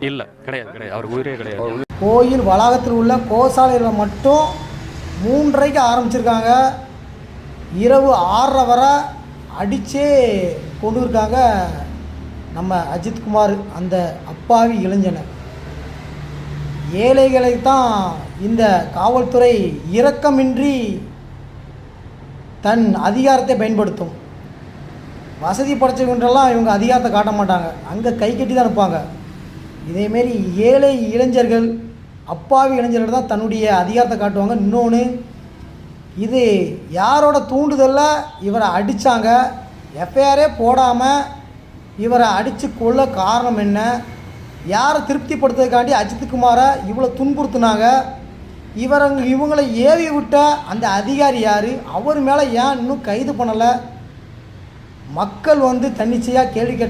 இல்ல கிடையாது, அவருக்கு உயிரே கிடையாது. கோயில் வளாகத்தில் உள்ள கோசாலையில் மட்டும் 3:30க்கு ஆரம்பிச்சிருக்காங்க. இரவு 6:30 வரை அடிச்சே கொண்டு இருக்காங்க நம்ம அஜித்குமார் அந்த அப்பாவி இளைஞனை. ஏழைகளை தான் இந்த காவல்துறை இரக்கமின்றி தன் அதிகாரத்தை பயன்படுத்தும். வசதி படைச்சவன்றெல்லாம் இவங்க அதிகாரத்தை காட்ட மாட்டாங்க, அங்கே கை கட்டி தான் இருப்பாங்க. இதேமாரி ஏழை இளைஞர்கள், அப்பாவி இளைஞர்கள் தான் தன்னுடைய அதிகாரத்தை காட்டுவாங்க. இன்னொன்று, இது யாரோட தூண்டுதலில் இவரை அடித்தாங்க, எஃப்ஐஆரே போடாமல் இவரை அடித்து கொள்ள காரணம் என்ன, யாரை திருப்திப்படுத்துறதுக்காண்டி அஜித்குமாரை இவ்வளோ துன்புறுத்துனாங்க, இவங்களை ஏவி விட்ட அந்த அதிகாரி யார், அவர் மேலே ஏன் இன்னும் கைது பண்ணலை, மக்கள் தன்னிச்சையாக கேள்வி கேட்டு